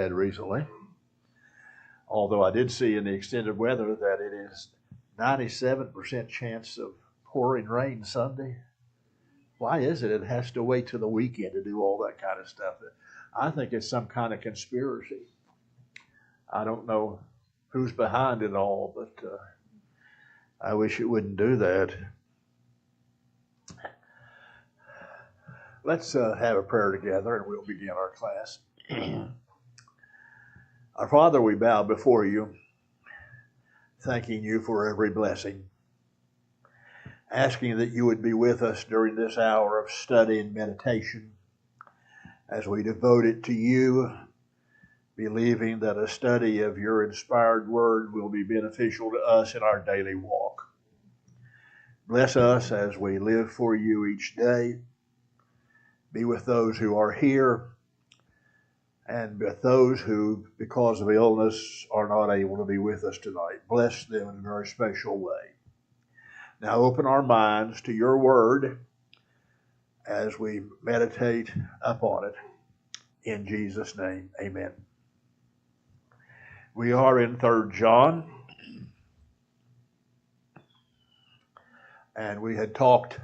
had recently. Although I did see in the extended weather that it is 97% chance of pouring rain Sunday. Why is it has to wait till the weekend to do all that kind of stuff? I think it's some kind of conspiracy. I don't know who's behind it all, but I wish it wouldn't do that. Let's have a prayer together and we'll begin our class. Our Father, we bow before you, thanking you for every blessing, asking that you would be with us during this hour of study and meditation as we devote it to you, believing that a study of your inspired word will be beneficial to us in our daily walk. Bless us as we live for you each day. Be with those who are here and with those who, because of illness, are not able to be with us tonight. Bless them in a very special way. Now open our minds to your word as we meditate upon it. In Jesus' name, amen. We are in 3 John, and we had talked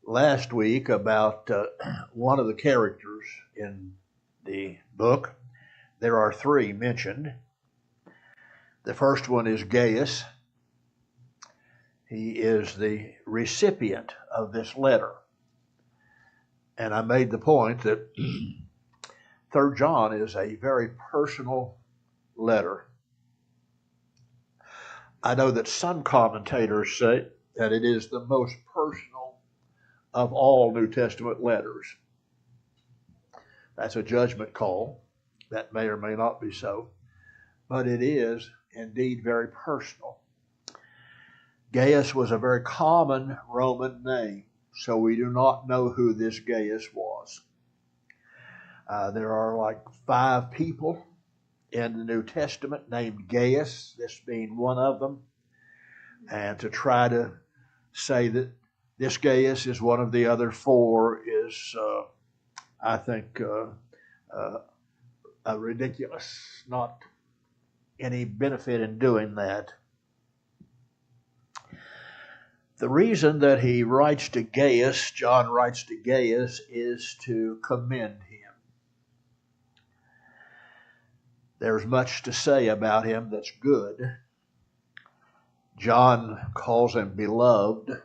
last week about one of the characters in the book. There are 3 mentioned. The first one is Gaius. He is the recipient of this letter. And I made the point that 3 John is a very personal letter. I know that some commentators say that it is the most personal of all New Testament letters. That's a judgment call. That may or may not be so. But it is indeed very personal. Gaius was a very common Roman name, so we do not know who this Gaius was. There are like 5 people in the New Testament named Gaius, this being one of them. And to try to say that this Gaius is one of the other 4 is, I think, ridiculous. Not any benefit in doing that. The reason that he writes to Gaius, John writes to Gaius, is to commend him. There's much to say about him that's good. John calls him beloved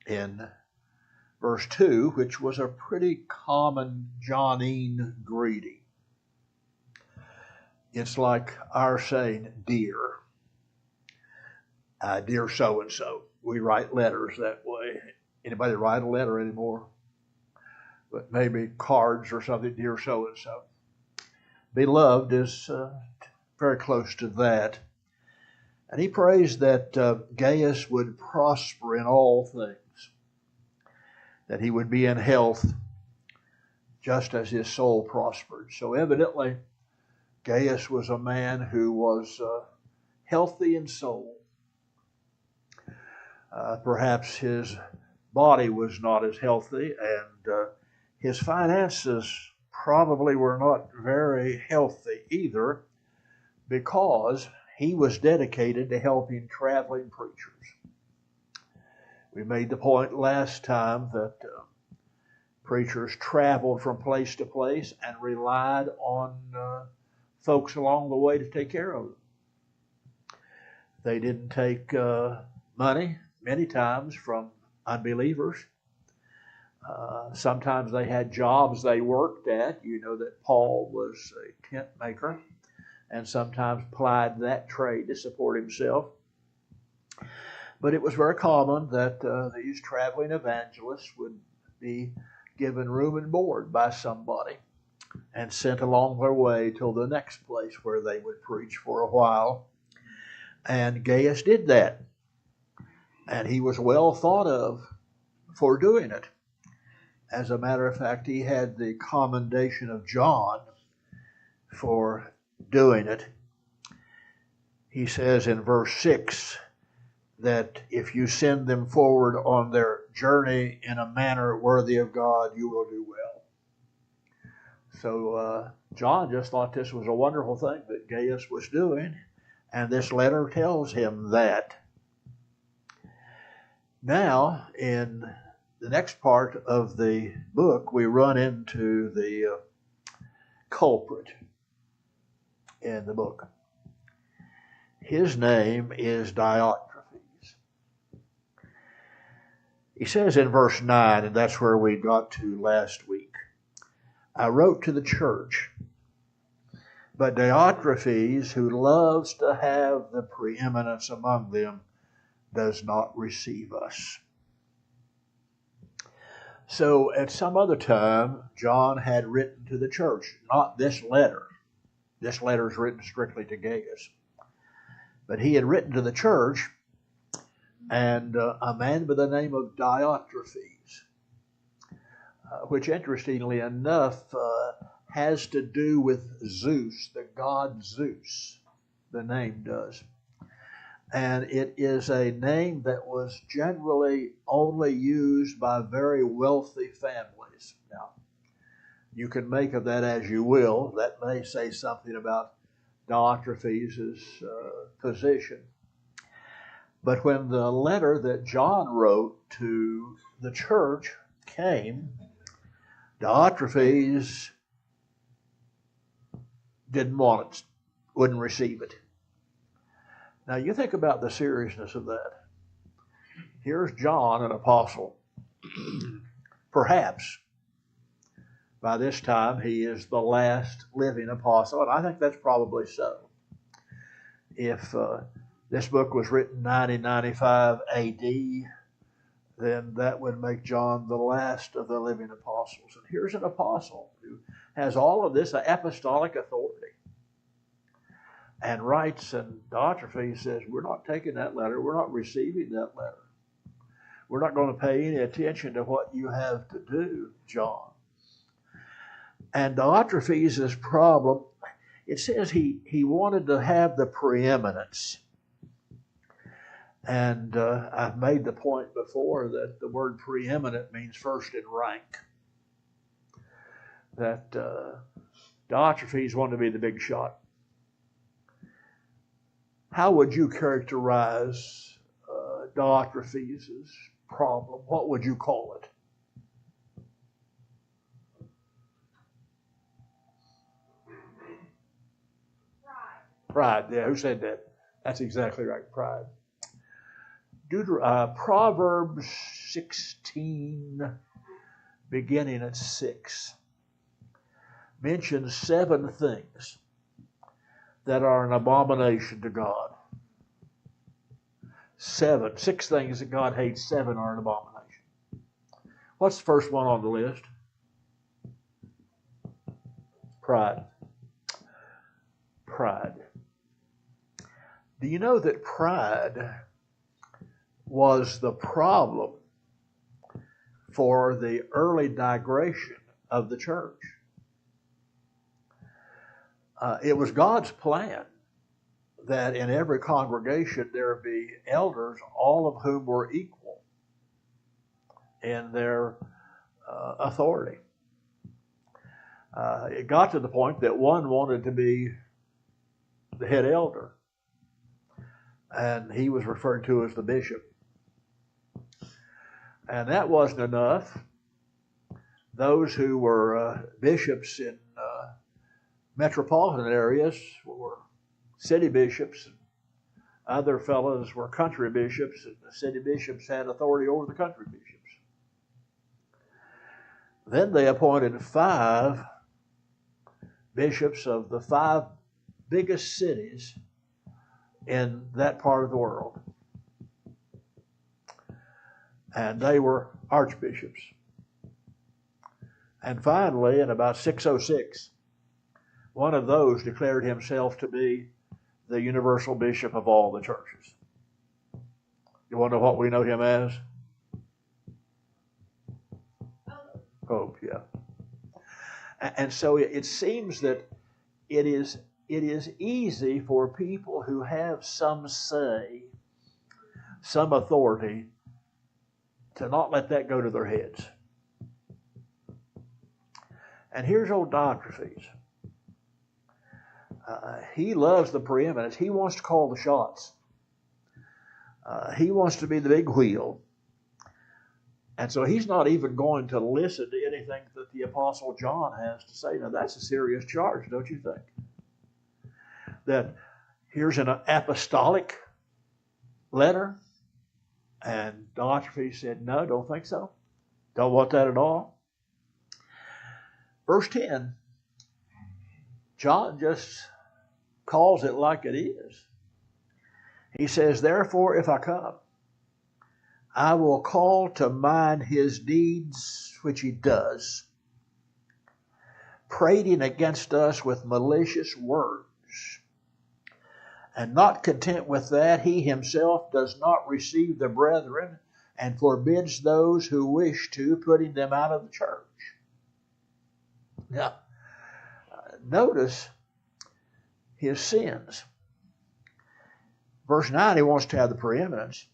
in verse 2, which was a pretty common Johnine greeting. It's like our saying, dear. Dear so-and-so. We write letters that way. Anybody write a letter anymore? But maybe cards or something, dear so-and-so. Beloved is very close to that. And he prays that Gaius would prosper in all things, that he would be in health just as his soul prospered. So evidently, Gaius was a man who was healthy in soul. Perhaps his body was not as healthy, and his finances probably were not very healthy either, because he was dedicated to helping traveling preachers. We made the point last time that preachers traveled from place to place and relied on folks along the way to take care of them. They didn't take money many times from unbelievers. Sometimes they had jobs they worked at. You know that Paul was a tent maker and sometimes plied that trade to support himself. But it was very common that these traveling evangelists would be given room and board by somebody and sent along their way till the next place where they would preach for a while. And Gaius did that. And he was well thought of for doing it. As a matter of fact, he had the commendation of John for doing it. He says in verse 6 that if you send them forward on their journey in a manner worthy of God, you will do well. So John just thought this was a wonderful thing that Gaius was doing, and this letter tells him that. Now, in the next part of the book, we run into the culprit in the book. His name is Diotrephes. He says in verse 9, and that's where we got to last week, I wrote to the church, but Diotrephes, who loves to have the preeminence among them, does not receive us. So at some other time, John had written to the church, not this letter. This letter is written strictly to Gaius. But he had written to the church, and a man by the name of Diotrephes, which interestingly enough has to do with Zeus, the god Zeus, the name does. And it is a name that was generally only used by very wealthy families. Now, you can make of that as you will. That may say something about Diotrephes' position. But when the letter that John wrote to the church came, Diotrephes didn't want it, wouldn't receive it. Now you think about the seriousness of that. Here's John, an apostle. Perhaps by this time he is the last living apostle, and I think that's probably so. If this book was written 90-95 AD, then that would make John the last of the living apostles. And here's an apostle who has all of this apostolic authority and writes, and Diotrephes says, we're not taking that letter, we're not receiving that letter. We're not going to pay any attention to what you have to do, John. And Diotrephes' problem, it says he wanted to have the preeminence. And I've made the point before that the word preeminent means first in rank. That Diotrephes wanted to be the big shot. How would you characterize Diotrephes' problem? What would you call it? Pride. Yeah, who said that? That's exactly right, pride. Proverbs 16, beginning at 6, mentions 7 things that are an abomination to God. 6 things that God hates, 7 are an abomination. What's the first one on the list? Pride. Pride. Do you know that pride was the problem for the early digression of the church? It was God's plan that in every congregation there be elders, all of whom were equal in their authority. It got to the point that one wanted to be the head elder, and he was referred to as the bishop. And that wasn't enough. Those who were bishops in metropolitan areas were city bishops. Other fellows were country bishops, and the city bishops had authority over the country bishops. Then they appointed 5 bishops of the 5 biggest cities in that part of the world. And they were archbishops. And finally, in about 606, one of those declared himself to be the universal bishop of all the churches. You want to know what we know him as? Pope, yeah. And so it seems that it is easy for people who have some say, some authority, to not let that go to their heads. And here's old Diotrephes. He loves the preeminence. He wants to call the shots. He wants to be the big wheel. And so he's not even going to listen to anything that the Apostle John has to say. Now, that's a serious charge, don't you think? That here's an apostolic letter, and Diotrephes said, no, don't think so. Don't want that at all. Verse 10, John just calls it like it is. He says, therefore, if I come, I will call to mind his deeds which he does, prating against us with malicious words. And not content with that, he himself does not receive the brethren and forbids those who wish to, putting them out of the church. Now, notice his sins. Verse 9, he wants to have the preeminence.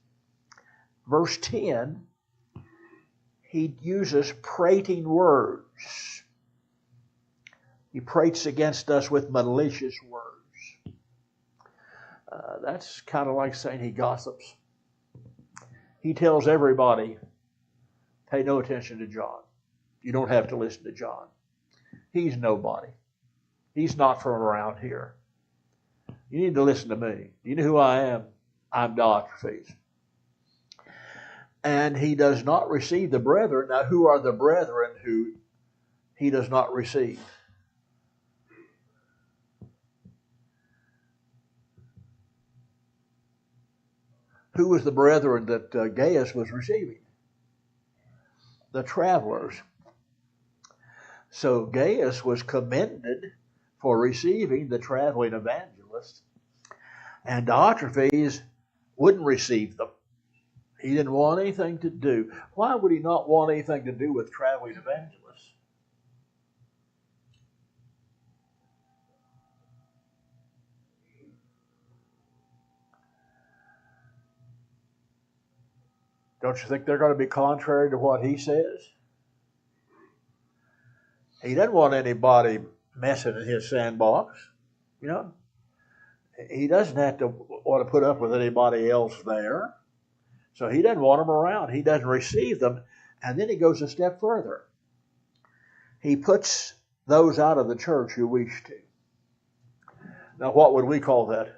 Verse 10, he uses prating words. He prates against us with malicious words. That's kind of like saying he gossips. He tells everybody, pay no attention to John. You don't have to listen to John. He's nobody. He's not from around here. You need to listen to me. You know who I am? I'm Diotrephes. And he does not receive the brethren. Now, who are the brethren who he does not receive? Who was the brethren that Gaius was receiving? The travelers. So Gaius was commended for receiving the traveling evangelists, and Diotrephes wouldn't receive them. He didn't want anything to do. Why would he not want anything to do with traveling evangelists? Don't you think they're going to be contrary to what he says? He doesn't want anybody messing in his sandbox, you know. He doesn't have to want to put up with anybody else there. So he doesn't want them around. He doesn't receive them. And then he goes a step further. He puts those out of the church who wish to. Now, what would we call that?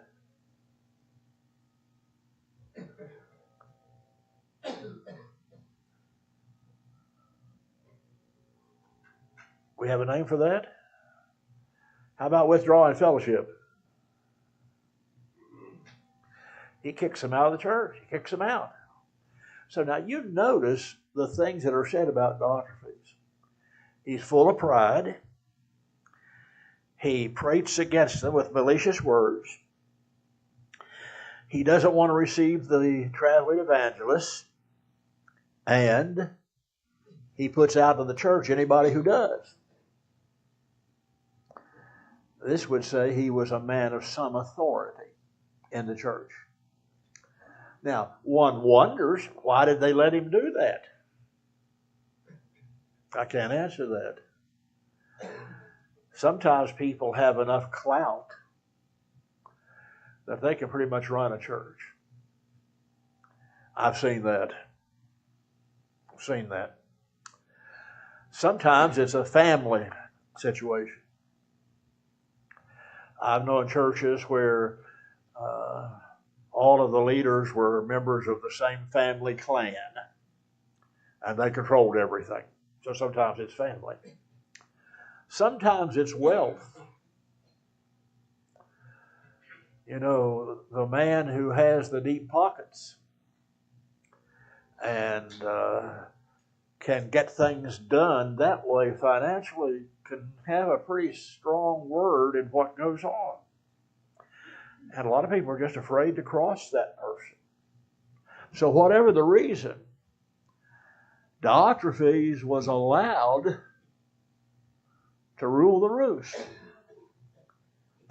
We have a name for that? How about withdrawing fellowship? He kicks them out of the church. He kicks them out. So now you notice the things that are said about Diotrephes. He's full of pride. He prates against them with malicious words. He doesn't want to receive the traveling evangelists. And he puts out of the church anybody who does. This would say he was a man of some authority in the church. Now, one wonders, why did they let him do that? I can't answer that. Sometimes people have enough clout that they can pretty much run a church. I've seen that. Sometimes it's a family situation. I've known churches where all of the leaders were members of the same family clan, and they controlled everything. So sometimes it's family. Sometimes it's wealth. You know, the man who has the deep pockets and can get things done that way financially can have a pretty strong word in what goes on. And a lot of people are just afraid to cross that person. So whatever the reason, Diotrephes was allowed to rule the roost.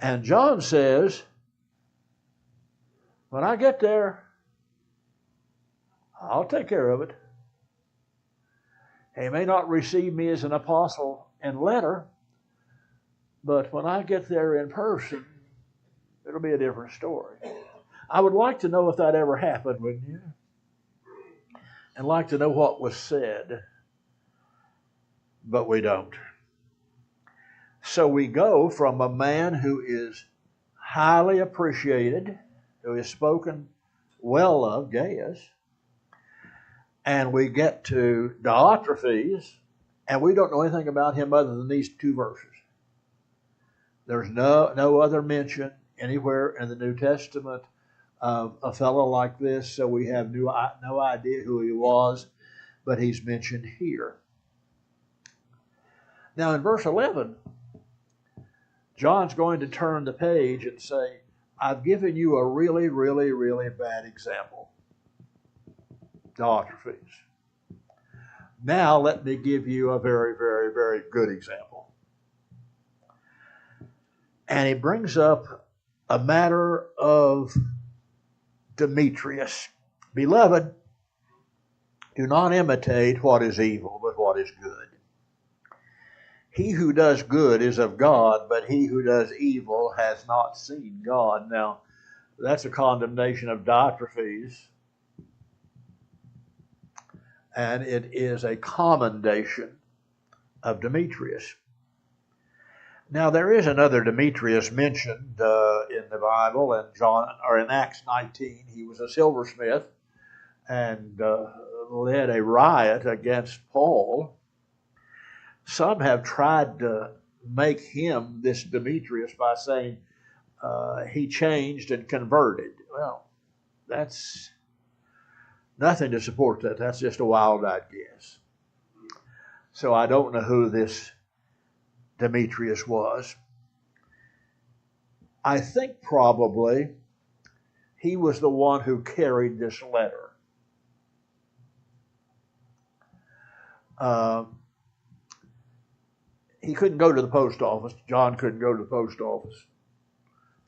And John says, when I get there, I'll take care of it. He may not receive me as an apostle in letter, but when I get there in person, it'll be a different story. I would like to know if that ever happened, wouldn't you? And like to know what was said, but we don't. So we go from a man who is highly appreciated, who is spoken well of, Gaius, and we get to Diotrephes, and we don't know anything about him other than these 2 verses. There's no other mention anywhere in the New Testament of a fellow like this, so we have no idea who he was, but he's mentioned here. Now in verse 11, John's going to turn the page and say, I've given you a really, really, really bad example. Diotrephes. Now let me give you a very, very, very good example. And he brings up a matter of Demetrius. Beloved, do not imitate what is evil, but what is good. He who does good is of God, but he who does evil has not seen God. Now, that's a condemnation of Diotrephes, and it is a commendation of Demetrius. Now, there is another Demetrius mentioned in the Bible, in Acts 19. He was a silversmith and led a riot against Paul. Some have tried to make him this Demetrius by saying he changed and converted. Well, that's nothing to support that. That's just a wild-eyed guess. So I don't know who this Demetrius was. I think probably he was the one who carried this letter. He couldn't go to the post office. John couldn't go to the post office,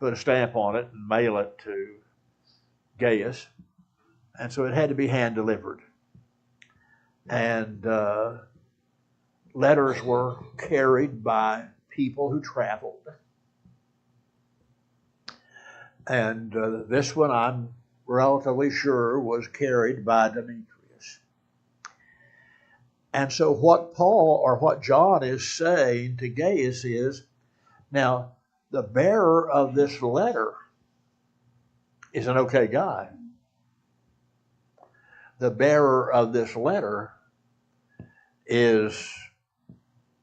put a stamp on it, and mail it to Gaius. And so it had to be hand-delivered. And letters were carried by people who traveled. And this one, I'm relatively sure, was carried by Demetrius. And so what John is saying to Gaius is, now, the bearer of this letter is an okay guy. The bearer of this letter is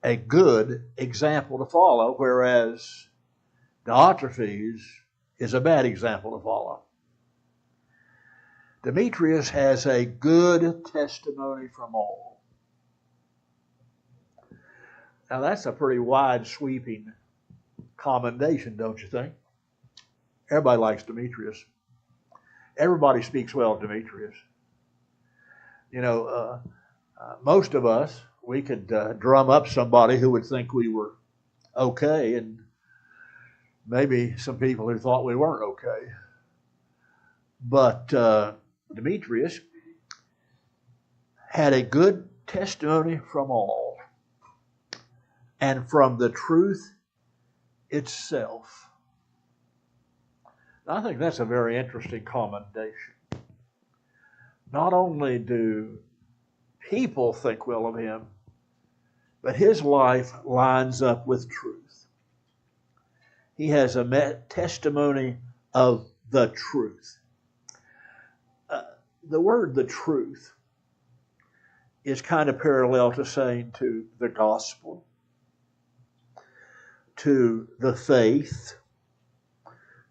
a good example to follow, whereas Diotrephes is a bad example to follow. Demetrius has a good testimony from all. Now that's a pretty wide sweeping commendation, don't you think? Everybody likes Demetrius. Everybody speaks well of Demetrius. You know, most of us, we could drum up somebody who would think we were okay, and maybe some people who thought we weren't okay. But Demetrius had a good testimony from all, and from the truth itself. I think that's a very interesting commendation. Not only do people think well of him, but his life lines up with truth. He has a testimony of the truth. The word the truth is kind of parallel to saying to the gospel, to the faith,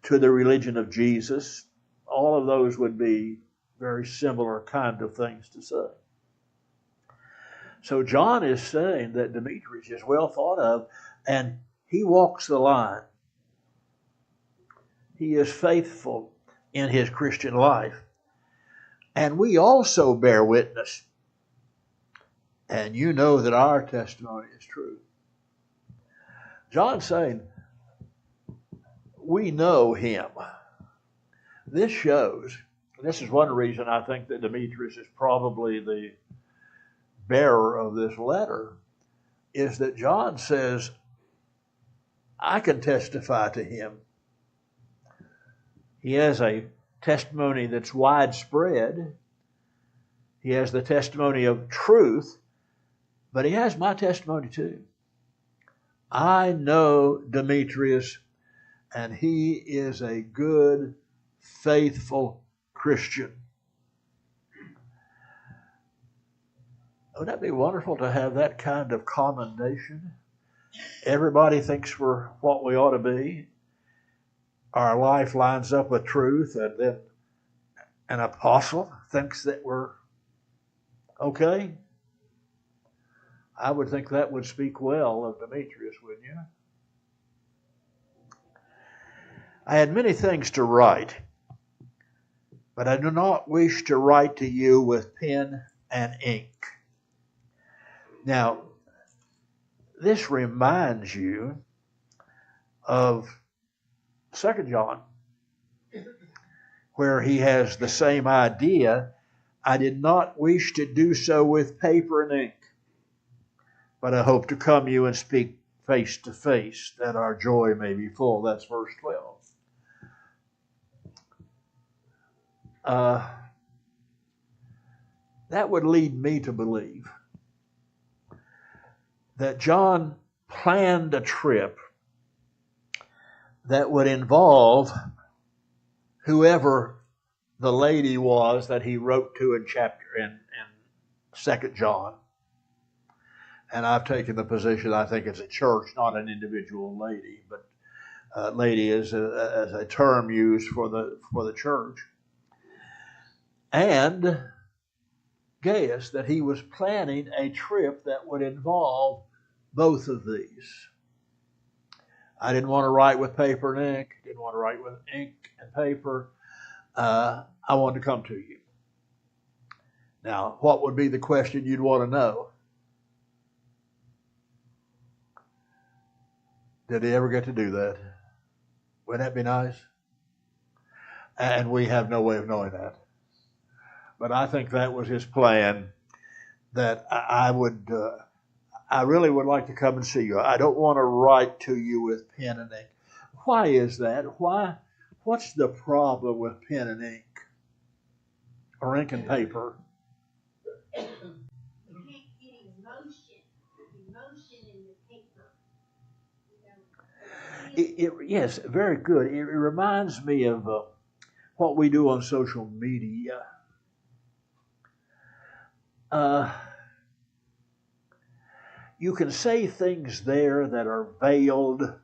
to the religion of Jesus. All of those would be very similar kind of things to say. So John is saying that Demetrius is well thought of, and he walks the line. He is faithful in his Christian life. And we also bear witness. And you know that our testimony is true. John's saying, we know him. This shows, this is one reason I think that Demetrius is probably the bearer of this letter, is that John says, I can testify to him. He has a testimony that's widespread. He has the testimony of truth, but he has my testimony too. I know Demetrius, and he is a good, faithful Christian. Wouldn't that be wonderful to have that kind of commendation? Everybody thinks we're what we ought to be. Our life lines up with truth, and then an apostle thinks that we're okay. I would think that would speak well of Demetrius, wouldn't you? I had many things to write, but I do not wish to write to you with pen and ink. Now, this reminds you of 2 John, where he has the same idea. I did not wish to do so with paper and ink, but I hope to come to you and speak face to face, that our joy may be full. That's verse 12. That would lead me to believe that John planned a trip that would involve whoever the lady was that he wrote to in 2 John. And I've taken the position, I think it's a church, not an individual lady, but lady is as a term used for the church. And Gaius, that he was planning a trip that would involve both of these. I didn't want to write with paper and ink. Didn't want to write with ink and paper. I wanted to come to you. Now, what would be the question you'd want to know? Did he ever get to do that? Wouldn't that be nice? And we have no way of knowing that. But I think that was his plan, that I really would like to come and see you. I don't want to write to you with pen and ink. Why is that? What's the problem with pen and ink? Or ink and paper? You can't get emotion in the paper. Yes, very good. It reminds me of what we do on social media. You can say things there that are veiled,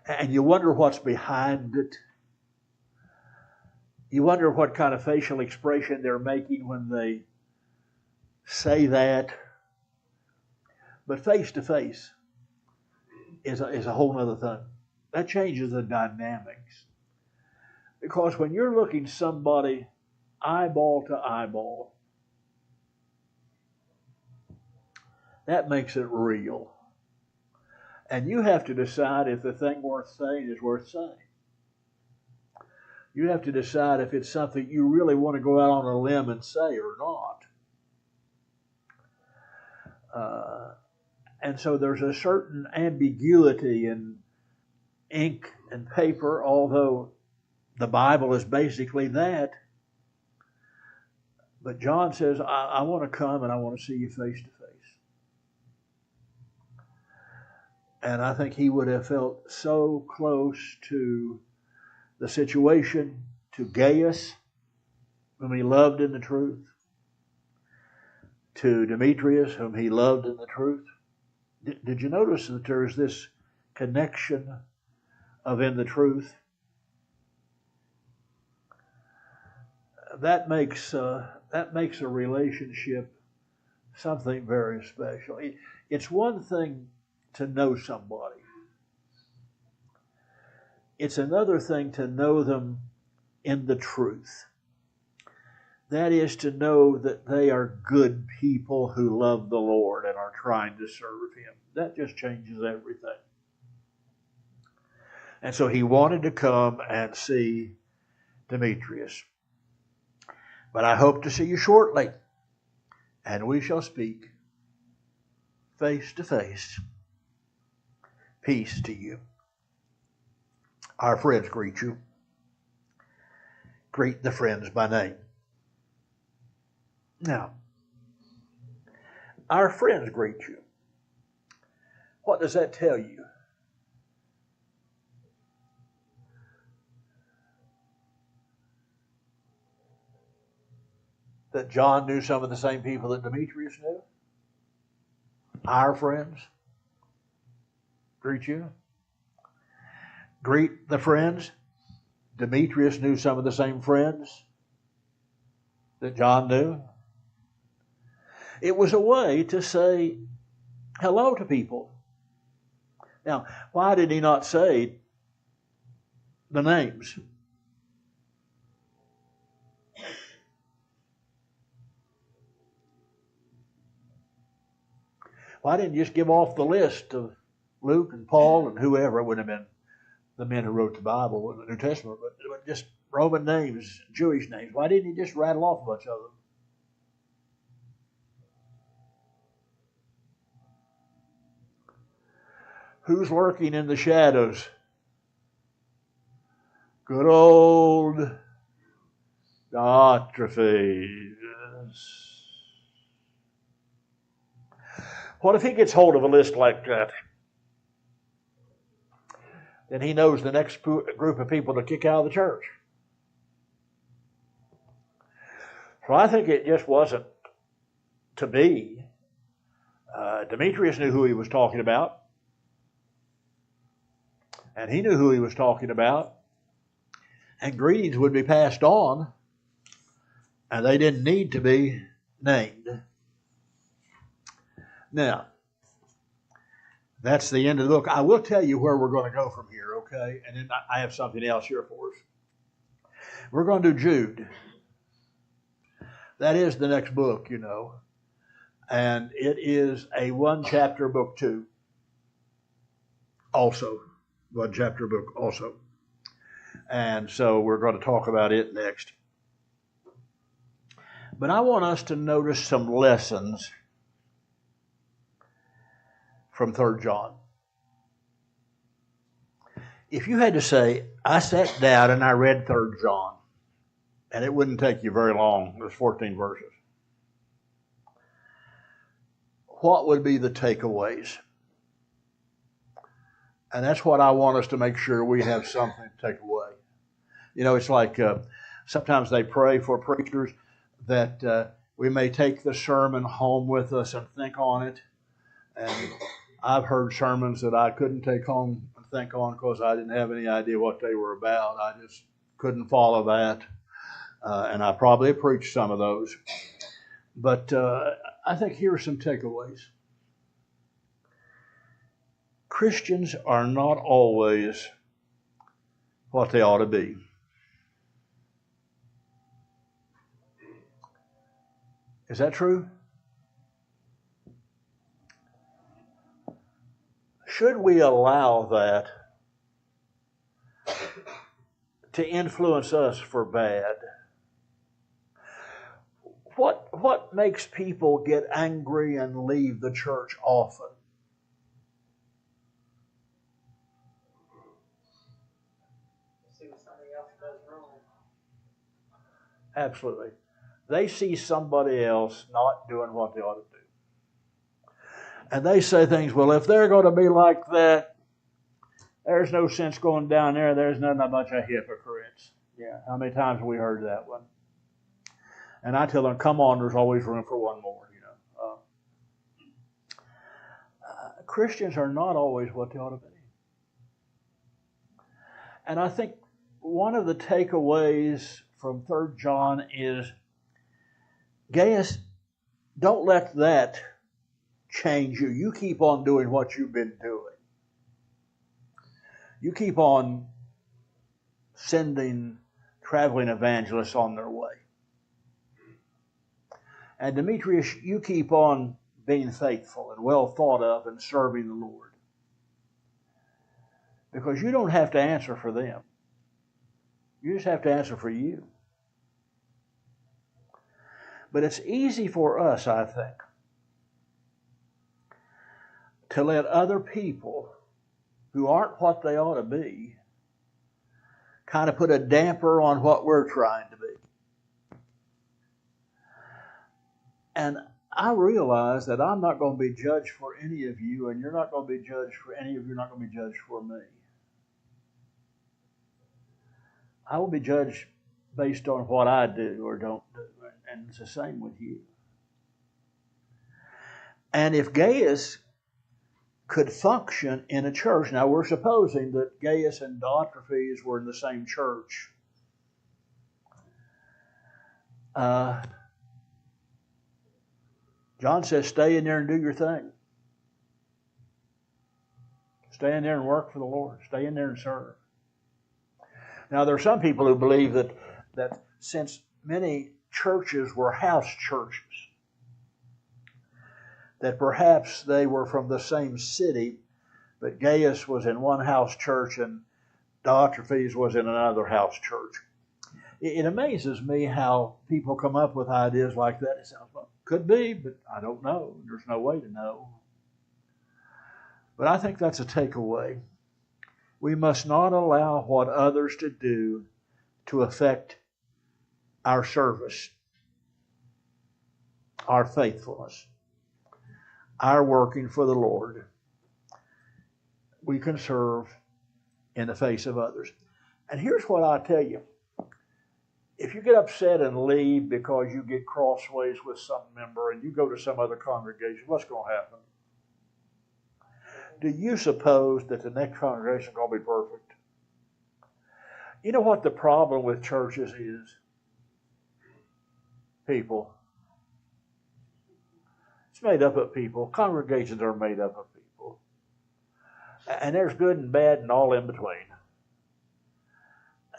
and you wonder what's behind it. You wonder what kind of facial expression they're making when they say that. But face to face is a whole other thing. That changes the dynamics. Because when you're looking somebody eyeball to eyeball, that makes it real. And you have to decide if the thing worth saying is worth saying. You have to decide if it's something you really want to go out on a limb and say or not. And so there's a certain ambiguity in ink and paper, although the Bible is basically that. But John says, I want to come and I want to see you face to face. And I think he would have felt so close to the situation, to Gaius, whom he loved in the truth, to Demetrius, whom he loved in the truth. Did you notice that there's this connection of in the truth? That makes a relationship something very special. It's one thing to know somebody. It's another thing to know them in the truth. That is to know that they are good people who love the Lord and are trying to serve Him. That just changes everything. And so he wanted to come and see Demetrius. But I hope to see you shortly, and we shall speak face to face. Peace to you. Our friends greet you. Greet the friends by name. Now, our friends greet you. What does that tell you? That John knew some of the same people that Demetrius knew? Our friends greet you. Greet the friends. Demetrius knew some of the same friends that John knew. It was a way to say hello to people. Now, why did he not say the names? Why didn't he just give off the list of Luke and Paul and whoever? It wouldn't have been the men who wrote the Bible in the New Testament, but just Roman names, Jewish names. Why didn't he just rattle off a bunch of them? Who's lurking in the shadows? Good old Diotrephes. What if he gets hold of a list like that? Then he knows the next group of people to kick out of the church. So I think it just wasn't to be. Demetrius knew who he was talking about. And he knew who he was talking about. And greetings would be passed on. And they didn't need to be named. Now, that's the end of the book. I will tell you where we're going to go from here, okay? And then I have something else here for us. We're going to do Jude. That is the next book, you know. And it is a one-chapter book, too. Also. One-chapter book, also. And so we're going to talk about it next. But I want us to notice some lessons from 3 John. If you had to say, I sat down and I read 3 John, and it wouldn't take you very long, there's 14 verses, what would be the takeaways? And that's what I want us to make sure we have something to take away. You know, it's like sometimes they pray for preachers that we may take the sermon home with us and think on it. And I've heard sermons that I couldn't take home and think on because I didn't have any idea what they were about. I just couldn't follow that. And I probably preached some of those. But I think here are some takeaways. Christians are not always what they ought to be. Is that true? Should we allow that to influence us for bad? What makes people get angry and leave the church often? Absolutely. They see somebody else not doing what they ought to do. And they say things, well, if they're going to be like that, there's no sense going down there. There's nothing a bunch of hypocrites. Yeah, how many times have we heard that one? And I tell them, come on, there's always room for one more, you know. Christians are not always what they ought to be. And I think one of the takeaways from 3 John is, Gaius, don't let that change you. You keep on doing what you've been doing. You keep on sending traveling evangelists on their way. And Demetrius, you keep on being faithful and well thought of and serving the Lord. Because you don't have to answer for them. You just have to answer for you. But it's easy for us, I think, to let other people who aren't what they ought to be kind of put a damper on what we're trying to be. And I realize that I'm not going to be judged for any of you, and you're not going to be judged for any of you, are not going to be judged for me. I will be judged based on what I do or don't do, and it's the same with you. And if Gaius could function in a church, now we're supposing that Gaius and Diotrephes were in the same church. John says, stay in there and do your thing. Stay in there and work for the Lord. Stay in there and serve. Now, there are some people who believe that since many churches were house churches, that perhaps they were from the same city, but Gaius was in one house church and Diotrephes was in another house church. It amazes me how people come up with ideas like that. It sounds like, could be, but I don't know. There's no way to know. But I think that's a takeaway. We must not allow what others to do to affect our service, our faithfulness, our working for the Lord. We can serve in the face of others. And here's what I tell you. If you get upset and leave because you get crossways with some member and you go to some other congregation, what's going to happen? Do you suppose that the next congregation is going to be perfect? You know what the problem with churches is? People. It's made up of people. Congregations are made up of people. And there's good and bad and all in between.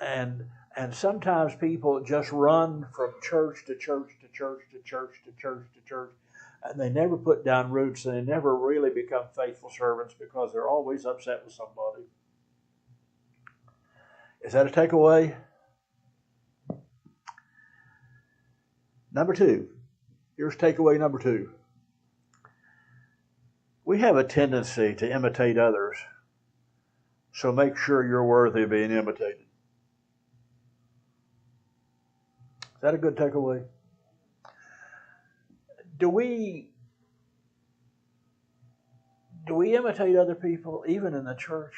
And sometimes people just run from church to church to church to church to church to church, and they never put down roots, and they never really become faithful servants because they're always upset with somebody. Is that a takeaway? Number two. Here's takeaway number two. We have a tendency to imitate others, so make sure you're worthy of being imitated. Is that a good takeaway? Do we imitate other people, even in the church?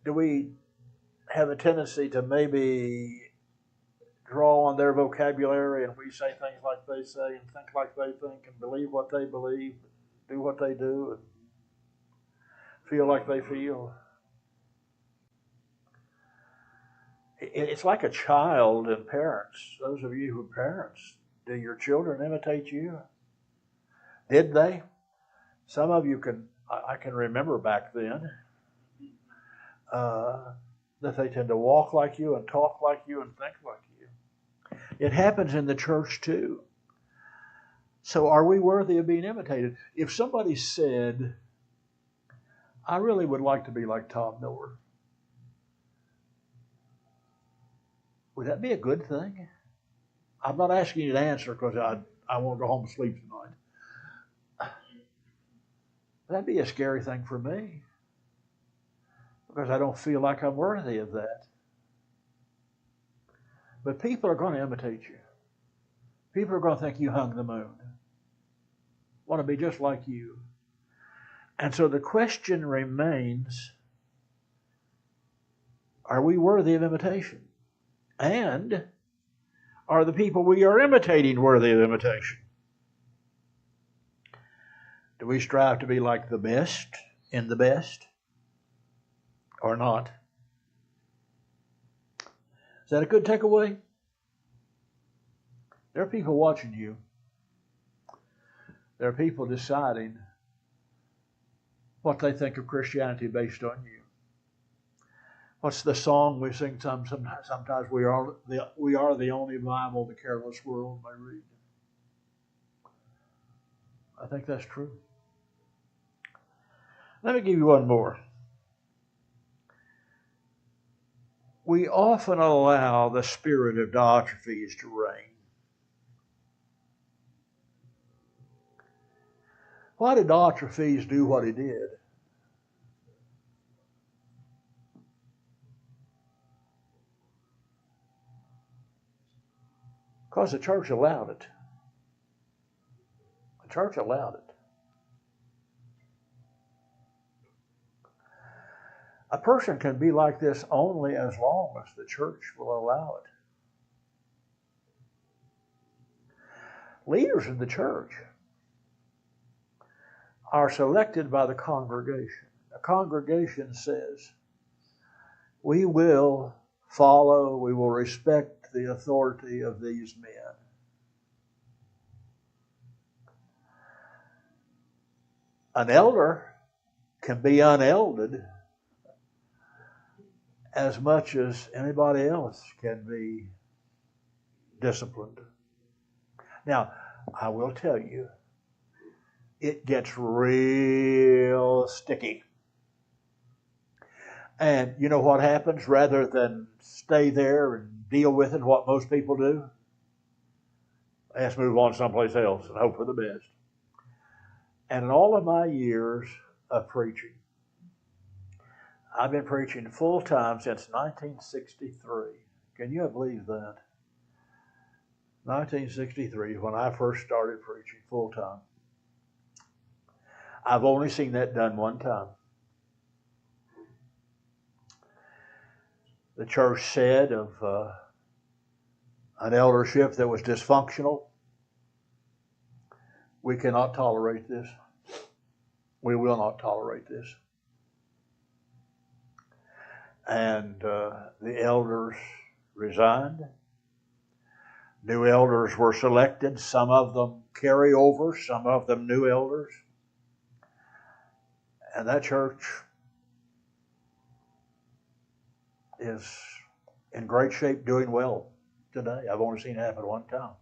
Do we have a tendency to maybe draw on their vocabulary and we say things like they say and think like they think and believe what they believe, do what they do, and feel like they feel? It's like a child and parents. Those of you who are parents, do your children imitate you? Did they? Some of you I can remember back then that they tend to walk like you and talk like you and think like you. It happens in the church too. So are we worthy of being imitated? If somebody said, I really would like to be like Tom Miller, would that be a good thing? I'm not asking you to answer because I won't go home and sleep tonight. That'd be a scary thing for me because I don't feel like I'm worthy of that. But people are going to imitate you. People are going to think you hung the moon. Want to be just like you. And so the question remains, are we worthy of imitation? And are the people we are imitating worthy of imitation? Do we strive to be like the best in the best or not? Is that a good takeaway? There are people watching you. There are people deciding what they think of Christianity based on you. What's the song we sing sometimes? We are the only Bible the careless world may read. I think that's true. Let me give you one more. We often allow the spirit of Diotrephes to reign. Why did Diotrephes do what he did? Because the church allowed it. The church allowed it. A person can be like this only as long as the church will allow it. Leaders in the church are selected by the congregation. The congregation says, we will follow, we will respect the authority of these men. An elder can be unelded as much as anybody else can be disciplined. Now, I will tell you, it gets real sticky. And you know what happens? Rather than stay there and deal with it, what most people do? Let's move on someplace else and hope for the best. And in all of my years of preaching, I've been preaching full time since 1963. Can you believe that? 1963 is when I first started preaching full time. I've only seen that done one time. The church said of an eldership that was dysfunctional, we cannot tolerate this. We will not tolerate this. And the elders resigned. New elders were selected. Some of them carry over, some of them new elders. And that church is in great shape, doing well today. I've only seen it happen one time.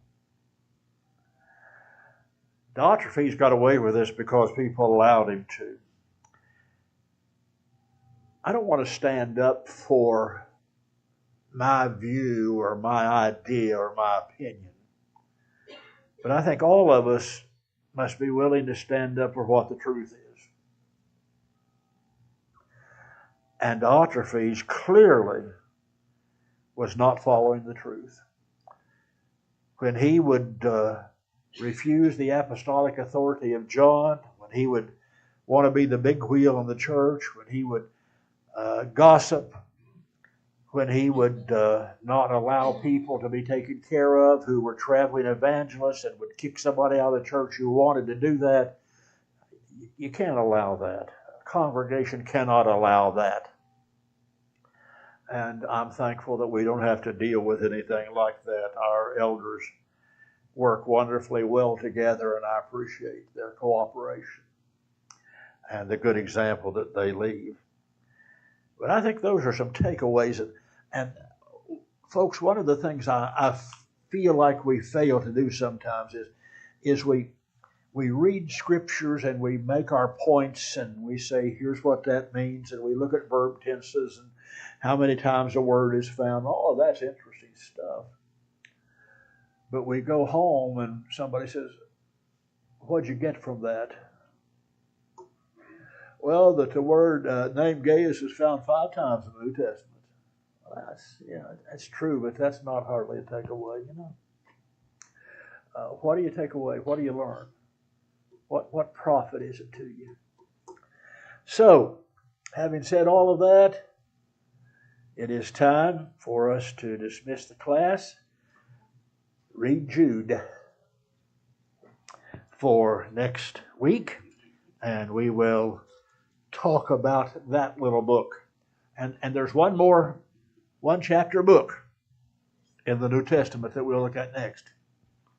Diotrephes got away with this because people allowed him to. I don't want to stand up for my view or my idea or my opinion. But I think all of us must be willing to stand up for what the truth is. And Diotrephes clearly was not following the truth. When he would refuse the apostolic authority of John, when he would want to be the big wheel in the church, when he would gossip, when he would not allow people to be taken care of who were traveling evangelists and would kick somebody out of the church who wanted to do that, you can't allow that. A congregation cannot allow that. And I'm thankful that we don't have to deal with anything like that. Our elders work wonderfully well together, and I appreciate their cooperation and the good example that they leave. But I think those are some takeaways. And folks, one of the things I feel like we fail to do sometimes is we read scriptures and we make our points and we say, here's what that means, and we look at verb tenses and how many times a word is found. All of that's interesting stuff. But we go home and somebody says, what'd you get from that? Well, that the word name Gaius is found 5 times in the New Testament. That's true, but that's not hardly a takeaway, you know. What do you take away? What do you learn? What profit is it to you? So, having said all of that, it is time for us to dismiss the class. Read Jude for next week, and we will talk about that little book. And there's one chapter book in the New Testament that we'll look at next.